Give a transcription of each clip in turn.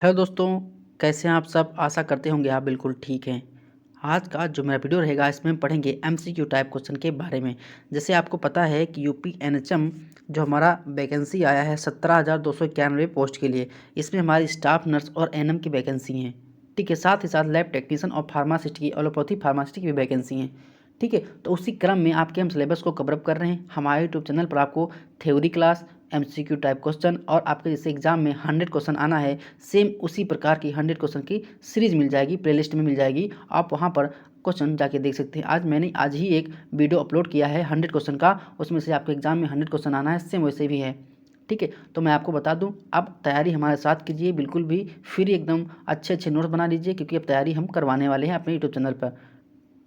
Hello दोस्तों, कैसे हैं आप सब। आशा करते होंगे आप बिल्कुल ठीक हैं। आज का जो मेरा वीडियो रहेगा इसमें हम पढ़ेंगे एमसीक्यू टाइप क्वेश्चन के बारे में। जैसे आपको पता है कि यूपी एनएचएम जो हमारा वैकेंसी आया है 17,291 पोस्ट के लिए, इसमें हमारी स्टाफ नर्स और एनएम की वैकेंसी हैं। ठीक है, साथ ही साथ लैब टेक्नीशियन और फार्मासिस्ट की, एलोपैथी फार्मासिस्ट की भी वैकेंसी हैं। ठीक है, तो उसी क्रम में आपके हम सिलेबस को कवरअप कर रहे हैं। हमारे यूट्यूब चैनल पर आपको theory class, MCQ type question और आपके जैसे एग्जाम में 100 क्वेश्चन आना है, सेम उसी प्रकार की 100 क्वेश्चन की सीरीज मिल जाएगी, प्लेलिस्ट में मिल जाएगी। आप वहां पर क्वेश्चन जाके देख सकते हैं। आज ही एक वीडियो अपलोड किया है 100 क्वेश्चन का, उसमें से आपके एग्जाम में 100 क्वेश्चन आना है, सेम वैसे भी है। ठीक है, तो मैं आपको बता दूं, आप तैयारी हमारे साथ कीजिए, बिल्कुल भी फ्री, एकदम अच्छे अच्छे नोट्स बना लीजिए, क्योंकि अब तैयारी हम करवाने वाले हैं अपने यूट्यूब चैनल पर।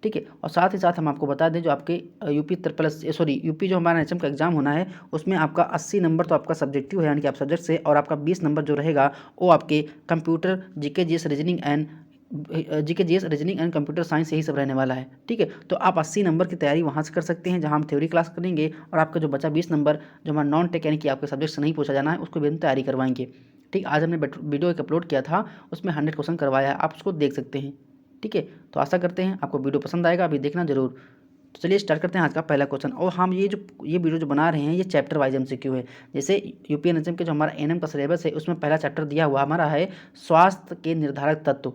ठीक है, और साथ ही साथ हम आपको बता दें, जो आपके यूपी जो हमारा एचएम का एग्जाम होना है, उसमें आपका 80 नंबर तो आपका सब्जेक्टिव है, यानी कि आप सब्जेक्ट से, और आपका 20 नंबर जो रहेगा वो आपके computer, GK GS reasoning and computer science, यही सब रहने वाला है। ठीक है, तो आप 80 नंबर की तैयारी वहाँ से कर सकते हैं, जहाँ हम थ्योरी क्लास करेंगे, और आपका जो बचा 20 नंबर जो हमारा नॉन टेक, यानी कि आपके सब्जेक्ट से नहीं पूछा जाना है, उसको भी हम तैयारी करवाएंगे। ठीक, आज हमने वीडियो एक अपलोड किया था, उसमें 100 क्वेश्चन करवाया है, आप उसको देख सकते हैं। ठीक है, तो आशा करते हैं आपको वीडियो पसंद आएगा, अभी देखना जरूर। तो चलिए स्टार्ट करते हैं आज का पहला क्वेश्चन। और हम ये वीडियो जो बना रहे हैं, ये चैप्टर वाइज एमसीक्यू है। जैसे यूपीएनएचएम के जो हमारा एनएम का सिलेबस है, उसमें पहला चैप्टर दिया हुआ हमारा है स्वास्थ्य के निर्धारक तत्व।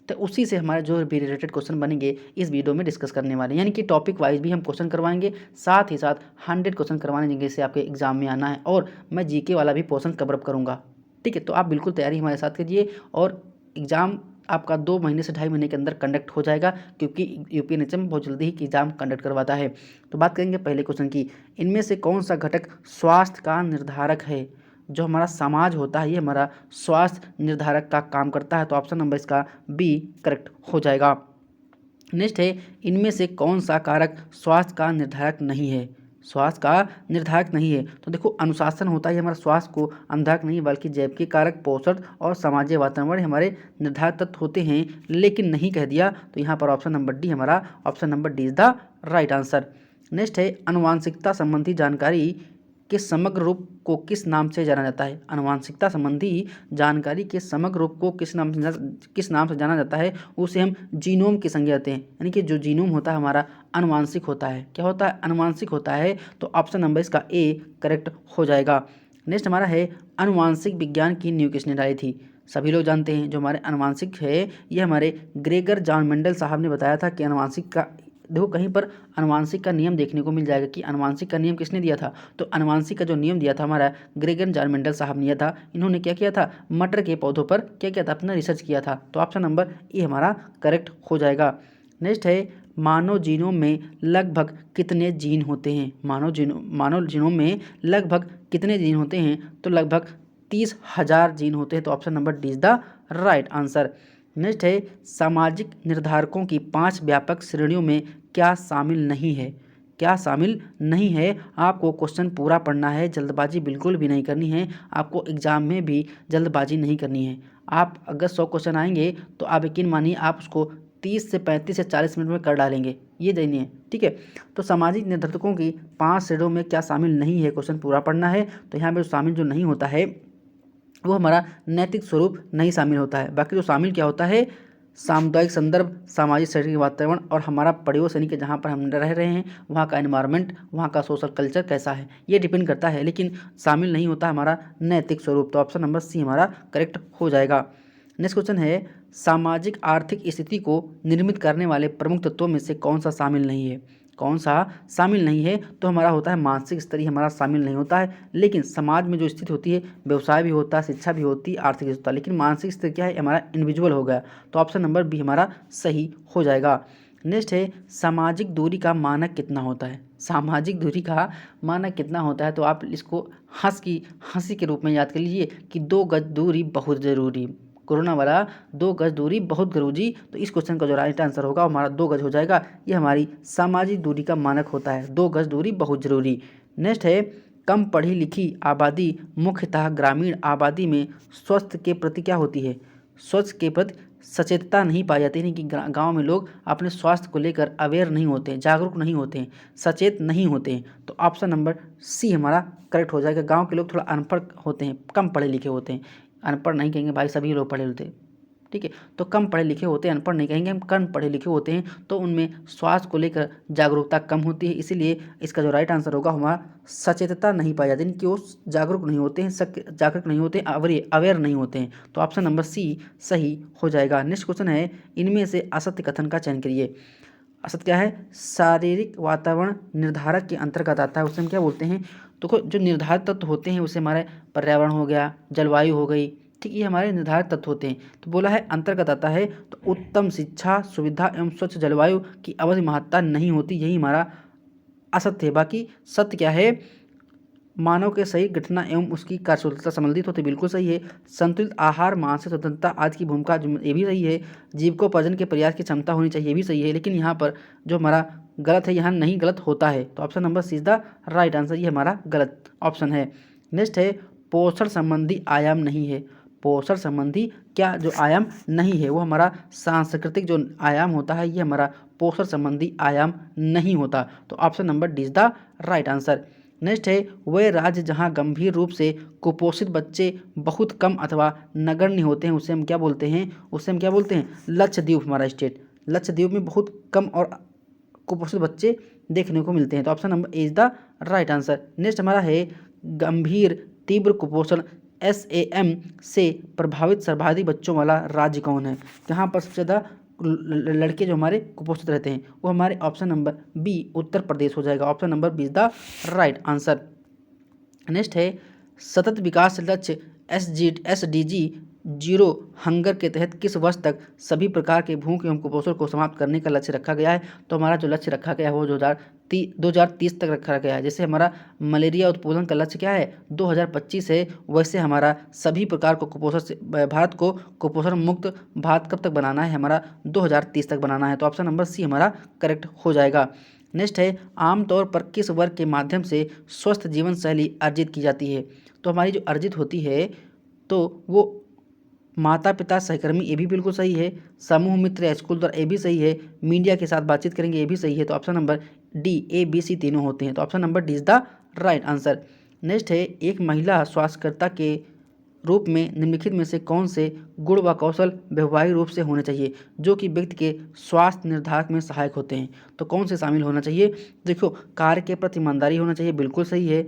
तो उसी से हमारे जो भी रिलेटेड क्वेश्चन बनेंगे इस वीडियो में डिस्कस करने वाले हैं, यानी कि टॉपिक वाइज भी हम क्वेश्चन करवाएंगे, साथ ही साथ 100 क्वेश्चन करवाने जिससे आपके एग्जाम में आना है, और मैं जीके वाला भी पोर्शन कवरअप करूँगा। ठीक है, तो आप बिल्कुल तैयारी हमारे साथ कीजिए, और एग्ज़ाम आपका 2 महीने से 2.5 महीने के अंदर कंडक्ट हो जाएगा, क्योंकि यूपीएनएचएम बहुत जल्दी ही एग्जाम कंडक्ट करवाता है। तो बात करेंगे पहले क्वेश्चन की, इनमें से कौन सा घटक स्वास्थ्य का निर्धारक है। जो हमारा समाज होता है, ये हमारा स्वास्थ्य निर्धारक का काम करता है, तो ऑप्शन नंबर इसका बी करेक्ट हो जाएगा। नेक्स्ट है, इनमें से कौन सा कारक स्वास्थ्य का निर्धारक नहीं है। स्वास्थ्य का निर्धारक नहीं है, तो देखो अनुशासन होता है हमारा स्वास्थ्य को निर्धारक नहीं, बल्कि जैविक कारक, पोषण और सामाजिक वातावरण हमारे निर्धारक तत्व होते हैं, लेकिन नहीं कह दिया, तो यहाँ पर ऑप्शन नंबर डी, हमारा option number D is the right answer. Next है, आनुवांशिकता संबंधी जानकारी के समग्र रूप को किस नाम से जाना जाता है। आनुवांशिकता संबंधी जानकारी के समग्र रूप को किस नाम से जाना जाता है, उसे हम जीनोम की संज्ञा देते हैं। यानी कि जो जीनोम होता है हमारा अनुवांशिक होता है। क्या होता है? अनुवांशिक होता है, तो ऑप्शन नंबर इसका ए करेक्ट हो जाएगा। नेक्स्ट हमारा है, अनुवांशिक विज्ञान की नींव किसने डाली थी। सभी लोग जानते हैं, जो हमारे अनुवांशिक है, ये हमारे ग्रेगर जॉन मेंडल साहब ने बताया था कि अनुवांशिक का, देखो कहीं पर अनुवांशिक का नियम देखने को मिल जाएगा कि अनुवांशिक का नियम किसने दिया था। तो अनुवांशिक का जो नियम दिया था हमारा ग्रेगर जॉन मेंडल साहब ने दिया था। इन्होंने क्या किया था, मटर के पौधों पर क्या किया था, अपना रिसर्च किया था। तो ऑप्शन नंबर ए हमारा करेक्ट हो जाएगा। नेक्स्ट है, मानव जीनोम में लगभग कितने जीन होते हैं। मानव जीनोम में लगभग कितने जीन होते हैं, तो लगभग 30,000 जीन होते हैं, तो option number D is the right answer. Next है, सामाजिक निर्धारकों की 5 व्यापक श्रेणियों में क्या शामिल नहीं है। क्या शामिल नहीं है, आपको क्वेश्चन पूरा पढ़ना है, जल्दबाजी बिल्कुल भी नहीं करनी है, आपको एग्जाम में भी जल्दबाजी नहीं करनी है। आप अगर 100 क्वेश्चन आएंगे तो आप यकीन मानिए आप उसको 30 से 35 से 40 मिनट में कर डालेंगे, ये जानिए। ठीक है, तो सामाजिक निर्धारकों की 5 श्रेणियों में क्या शामिल नहीं है, क्वेश्चन पूरा पढ़ना है। तो यहाँ पर शामिल जो नहीं होता है वो हमारा नैतिक स्वरूप नहीं शामिल होता है। बाकी जो शामिल क्या होता है, सामुदायिक संदर्भ, सामाजिक शैक्षिक वातावरण, और हमारा पड़ोस यानी कि जहाँ पर हम रह रहे हैं वहाँ का एनवायरनमेंट, वहाँ का सोशल कल्चर कैसा है, ये डिपेंड करता है। लेकिन शामिल नहीं होता हमारा नैतिक स्वरूप, तो ऑप्शन नंबर सी हमारा करेक्ट हो जाएगा। नेक्स्ट क्वेश्चन है, सामाजिक आर्थिक स्थिति को निर्मित करने वाले प्रमुख तत्वों में से कौन सा शामिल नहीं है। कौन सा शामिल नहीं है, तो हमारा होता है मानसिक स्तर ही हमारा शामिल नहीं होता है। लेकिन समाज में जो स्थिति होती है, व्यवसाय भी होता है, शिक्षा भी होती है, आर्थिक होता है, लेकिन मानसिक स्तर क्या है, हमारा इंडिविजुअल हो गया, तो ऑप्शन नंबर बी हमारा सही हो जाएगा। नेक्स्ट है, सामाजिक दूरी का मानक कितना होता है। सामाजिक दूरी का मानक कितना होता है, तो आप इसको हंसी के रूप में याद कर लीजिए कि 2 गज दूरी बहुत ज़रूरी। कोरोना वाला 2 गज दूरी बहुत जरूरी, तो इस क्वेश्चन का जो राइट आंसर होगा हमारा 2 गज हो जाएगा। ये हमारी सामाजिक दूरी का मानक होता है, 2 गज दूरी बहुत जरूरी। नेक्स्ट है, कम पढ़ी लिखी आबादी मुख्यतः ग्रामीण आबादी में स्वास्थ्य के प्रति क्या होती है, स्वास्थ्य के प्रति सचेतता नहीं पाई जाती, यानी कि गांव में लोग अपने स्वास्थ्य को लेकर अवेयर नहीं होते हैं, जागरूक नहीं होते हैं, सचेत नहीं होते हैं, तो ऑप्शन नंबर सी हमारा करेक्ट हो जाएगा। गांव के लोग थोड़ा अनपढ़ होते हैं, कम पढ़े लिखे होते हैं, अनपढ़ नहीं कहेंगे भाई, सभी लोग पढ़े होते, ठीक है। तो कम पढ़े लिखे होते हैं, अनपढ़ नहीं कहेंगे हम, कम पढ़े लिखे होते हैं, तो उनमें स्वास्थ्य को लेकर जागरूकता कम होती है, इसीलिए इसका जो राइट आंसर होगा हमारा सचेतता नहीं पाई जाती, कि वो जागरूक नहीं होते हैं, जागरूक नहीं होते, अवेयर नहीं होते हैं। तो ऑप्शन नंबर सी सही हो जाएगा। नेक्स्ट क्वेश्चन है, इनमें से असत्य कथन का चयन करिए। असत्य क्या है? शारीरिक वातावरण निर्धारक के अंतर्गत आता है, उसे हम क्या बोलते हैं? तो जो निर्धारित तत्व होते हैं उसे हमारे पर्यावरण हो गया, जलवायु हो गई, ठीक, ये हमारे निर्धारित तत्व होते हैं। तो बोला है अंतर्गत आता है, तो उत्तम शिक्षा, सुविधा एवं स्वच्छ जलवायु की अवधि महत्ता नहीं होती, यही हमारा असत्य है। बाकी सत्य क्या है? मानव के सही घटना एवं उसकी कार्यशूलता संबंधित होती, बिल्कुल सही है। संतुलित आहार, मानसिक स्वतंत्रता आदि की भूमिका, ये भी सही है। जीविकोपार्जन के प्रयास की क्षमता होनी चाहिए, ये भी सही है। लेकिन यहाँ पर जो हमारा गलत है, यहाँ नहीं गलत होता है, तो option number C is the right answer, ये हमारा गलत ऑप्शन है। नेक्स्ट है, पोषण संबंधी आयाम नहीं है। पोषण संबंधी क्या जो आयाम नहीं है, वो हमारा सांस्कृतिक जो आयाम होता है, ये हमारा पोषण संबंधी आयाम नहीं होता। तो option number D is the right answer. Next है, वे राज्य जहां गंभीर रूप से कुपोषित बच्चे बहुत कम अथवा नगण्य होते हैं, उसे हम क्या बोलते हैं? उसे हम क्या बोलते हैं? लक्षद्वीप हमारा स्टेट, लक्षद्वीप में बहुत कम और कुपोषित बच्चे देखने को मिलते हैं। तो option number A is the right answer. Next हमारा है, गंभीर तीव्र कुपोषण SAM से प्रभावित सर्वाधिक बच्चों वाला राज्य कौन है? यहाँ पर सबसे ज़्यादा लड़के जो हमारे कुपोषित रहते हैं, वो हमारे option number B Uttar Pradesh हो जाएगा। Option number B is the right answer. Next है, सतत विकास लक्ष्य SDG 0 हंगर के तहत किस वर्ष तक सभी प्रकार के भूख एवं कुपोषण को समाप्त करने का लक्ष्य रखा गया है? तो हमारा जो लक्ष्य रखा गया है वो 2030 तक रखा गया है। जैसे हमारा मलेरिया उन्मूलन का लक्ष्य क्या है? 2025 है, वैसे हमारा सभी प्रकार को कुपोषण से भारत को कुपोषण मुक्त भारत कब तक बनाना है? हमारा 2030 तक बनाना है। तो ऑप्शन नंबर सी हमारा करेक्ट हो जाएगा। नेक्स्ट है, आमतौर पर किस वर्ग के माध्यम से स्वस्थ जीवन शैली अर्जित की जाती है? तो हमारी जो अर्जित होती है, तो वो माता पिता सहकर्मी, ये भी बिल्कुल सही है। समूह मित्र या स्कूल द्वारा, ये भी सही है। मीडिया के साथ बातचीत करेंगे, ये भी सही है। तो option number D, A, B, C तीनों होते हैं। तो option number D is the right answer. Next है, एक महिला स्वास्थ्यकर्ता के रूप में निम्नलिखित में से कौन से गुण व कौशल व्यवहारिक रूप से होने चाहिए जो कि व्यक्ति के स्वास्थ्य निर्धारक में सहायक होते हैं? तो कौन से शामिल होना चाहिए? देखो, कार्य के प्रति ईमानदारी होना चाहिए, बिल्कुल सही है।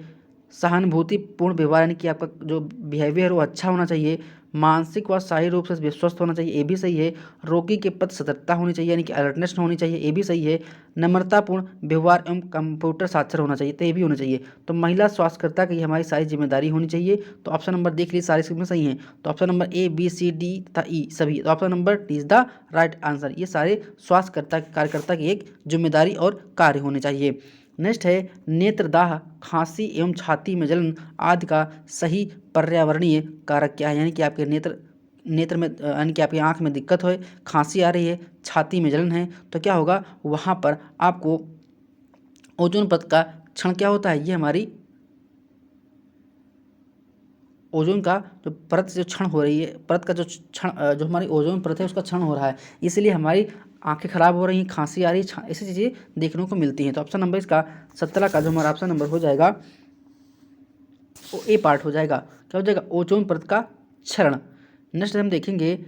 सहानुभूतिपूर्ण व्यवहार, यानी कि आपका जो बिहेवियर वो अच्छा होना चाहिए। मानसिक व शारीरिक रूप से स्वस्थ होना चाहिए, ये भी सही है। रोगी के प्रति सतर्कता होनी चाहिए, यानी कि अलर्टनेस होनी चाहिए, ये भी सही है। नम्रतापूर्ण व्यवहार एवं कंप्यूटर साक्षर होना चाहिए, तो ये भी होना चाहिए। तो महिला स्वास्थ्यकर्ता की हमारी सारी जिम्मेदारी होनी चाहिए। तो ऑप्शन नंबर देख लीजिए, सारे इसमें सही हैं। तो option number A, B, C, D तथा E सभी। तो option number D is the right answer. ये सारे स्वास्थ्यकर्ता कार्यकर्ता की एक जिम्मेदारी और कार्य होने चाहिए। नेक्स्ट है, नेत्रदाह, खांसी एवं छाती में जलन आदि का सही पर्यावरणीय कारक क्या है? यानी कि आपके नेत्र में, यानी कि आपकी आंख में दिक्कत हो, खांसी आ रही है, छाती में जलन है, तो क्या होगा? वहाँ पर आपको ओजोन परत का क्षरण क्या होता है? ये हमारी ओजोन का जो परत जो क्षरण हो रही है, परत का जो क्षण, जो हमारी ओजोन परत है उसका क्षरण हो रहा है, इसलिए हमारी आंखें खराब हो रही हैं, खांसी आ रही है, ऐसी चीज़ें देखने को मिलती हैं। तो ऑप्शन नंबर इसका 17 का जो हमारा ऑप्शन नंबर हो जाएगा वो ए पार्ट हो जाएगा। क्या हो जाएगा? ओजोन परत का क्षरण। नेक्स्ट हम देखेंगे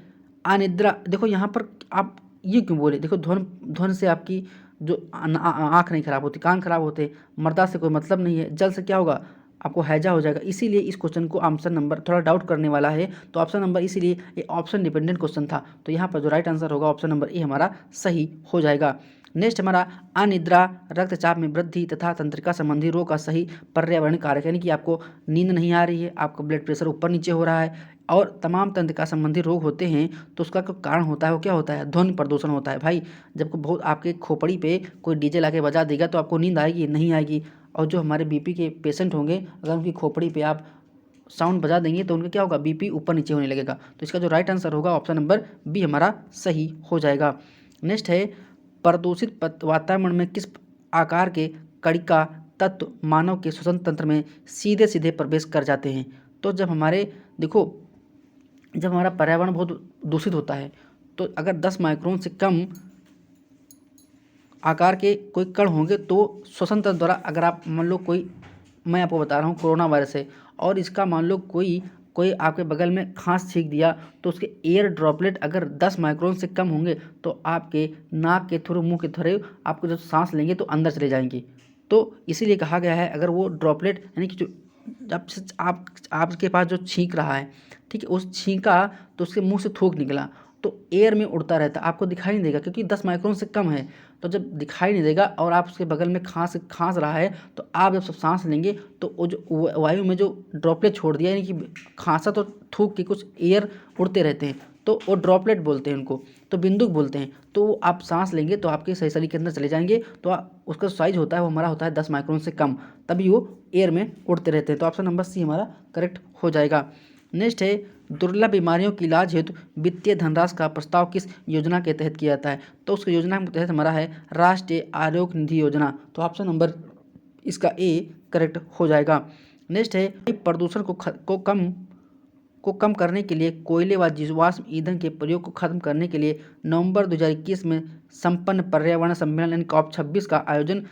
अनिद्रा। देखो यहाँ पर आप ये क्यों बोले? देखो, ध्वन से आपकी जो आँख नहीं खराब होती, कान खराब होते, मर्दा से कोई मतलब नहीं है, जल से क्या होगा? आपको हैजा हो जाएगा। इसीलिए इस क्वेश्चन को ऑप्शन नंबर थोड़ा डाउट करने वाला है, तो ऑप्शन नंबर, इसीलिए ये ऑप्शन डिपेंडेंट क्वेश्चन था, तो यहाँ पर जो राइट आंसर होगा ऑप्शन नंबर ए हमारा सही हो जाएगा। नेक्स्ट हमारा अनिद्रा रक्तचाप में वृद्धि तथा तंत्रिका संबंधी रोग का सही पर्यावरण कारक, यानी कि आपको नींद नहीं आ रही है, आपका ब्लड प्रेशर ऊपर नीचे हो रहा है और तमाम तंत्रिका संबंधी रोग होते हैं, तो उसका जो कारण होता है वो क्या होता है? ध्वनि प्रदूषण होता है। भाई, जब बहुत आपके खोपड़ी पे कोई डीजे ला के बजा देगा तो आपको नींद आएगी? नहीं आएगी। और जो हमारे बीपी के पेशेंट होंगे, अगर उनकी खोपड़ी पे आप साउंड बजा देंगे तो उनका क्या होगा? बीपी ऊपर नीचे होने लगेगा। तो इसका जो राइट आंसर होगा ऑप्शन नंबर बी हमारा सही हो जाएगा। नेक्स्ट है, प्रदूषित वातावरण में किस आकार के कणिका तत्व मानव के श्वसन तंत्र में सीधे सीधे प्रवेश कर जाते हैं? तो जब हमारे, देखो, जब हमारा पर्यावरण बहुत दूषित होता है, तो अगर 10 माइक्रोन से कम आकार के कोई कण होंगे तो श्वसन तंत्र द्वारा, अगर आप मान लो कोई, मैं आपको बता रहा हूँ कोरोना वायरस है और इसका मान लो कोई कोई आपके बगल में खांस छींक दिया तो उसके एयर ड्रॉपलेट अगर 10 माइक्रोन से कम होंगे तो आपके नाक के थ्रू, मुंह के थ्रू आपको जब सांस लेंगे तो अंदर चले जाएंगे। तो इसीलिए कहा गया है अगर वो ड्रॉपलेट यानी कि जो जब से आपके पास जो छींक रहा है, ठीक है, उस छींका तो उसके मुंह से थूक निकला तो एयर में उड़ता रहता, आपको दिखाई नहीं देगा क्योंकि 10 माइक्रोन से कम है। तो जब दिखाई नहीं देगा और आप उसके बगल में खांस रहा है तो आप जब सब सांस लेंगे तो वो जो वायु में जो ड्रॉपलेट छोड़ दिया, यानी कि खांसा तो थूक के कुछ एयर उड़ते रहते हैं, तो वो ड्रॉपलेट बोलते हैं उनको, तो बिंदुक बोलते हैं। तो आप सांस लेंगे तो आपके सही सली के अंदर चले जाएंगे, तो उसका साइज होता है वो हमारा होता है 10 माइक्रोन से कम, तभी वो एयर में उड़ते रहते हैं। तो ऑप्शन नंबर सी हमारा करेक्ट हो जाएगा। नेक्स्ट है दुर्लभ बीमारियों की इलाज हेतु वित्तीय धनराशि का प्रस्ताव किस योजना के तहत किया जाता है? तो उस योजना के तहत हमारा है राष्ट्रीय आरोग्य निधि योजना। तो ऑप्शन नंबर इसका ए करेक्ट हो जाएगा। नेक्स्ट है प्रदूषण को कम करने के लिए कोयले व जीवाश्म ईंधन के प्रयोग को खत्म करने के लिए नवंबर 2021 में संपन्न पर्यावरण सम्मेलन यानी COP26 का आयोजन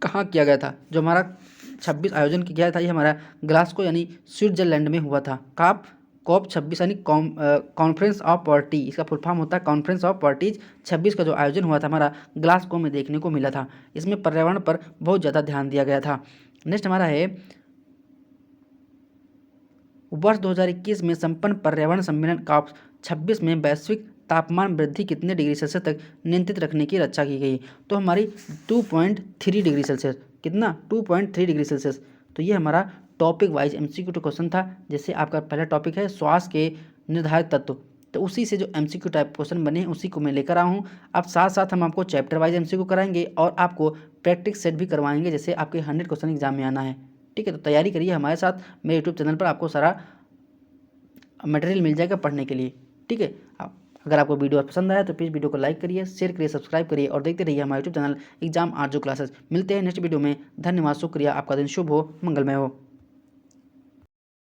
कहाँ किया गया था? जो हमारा 26 आयोजन किया था ये हमारा ग्लासगो यानी स्विट्जरलैंड में हुआ था। COP26 यानी कॉन्फ्रेंस ऑफ पार्टी, इसका फुल फॉर्म होता है कॉन्फ्रेंस ऑफ पार्टीज 26 का जो आयोजन हुआ था हमारा ग्लासगो में देखने को मिला था। इसमें पर्यावरण पर बहुत ज़्यादा ध्यान दिया गया था। नेक्स्ट हमारा है वर्ष 2021 में संपन्न पर्यावरण सम्मेलन COP26 में वैश्विक तापमान वृद्धि कितने डिग्री सेल्सियस तक नियंत्रित रखने की रक्षा की गई? तो हमारी 2.3 डिग्री सेल्सियस। कितना? 2.3 डिग्री सेल्सियस। तो ये हमारा टॉपिक वाइज MCQ क्वेश्चन था। जैसे आपका पहला टॉपिक है श्वास के निर्धारित तत्व, तो उसी से जो MCQ टाइप क्वेश्चन बने हैं उसी को मैं लेकर आया हूँ। अब साथ साथ हम आपको चैप्टर वाइज MCQ कराएंगे और आपको प्रैक्टिस सेट भी करवाएंगे, जैसे आपके 100 क्वेश्चन एग्जाम में आना है। ठीक है, तो तैयारी करिए हमारे साथ। मेरे यूट्यूब चैनल पर आपको सारा मटेरियल मिल जाएगा पढ़ने के लिए। ठीक है, अगर आपको वीडियो पसंद आया तो प्लीज़ वीडियो को लाइक करिए, शेयर करिए, सब्सक्राइब करिए और देखते रहिए हमारे यूट्यूब चैनल एग्जाम आरजू क्लासेस। मिलते हैं नेक्स्ट वीडियो में। धन्यवाद, शुक्रिया, आपका दिन शुभ हो, मंगलमय हो।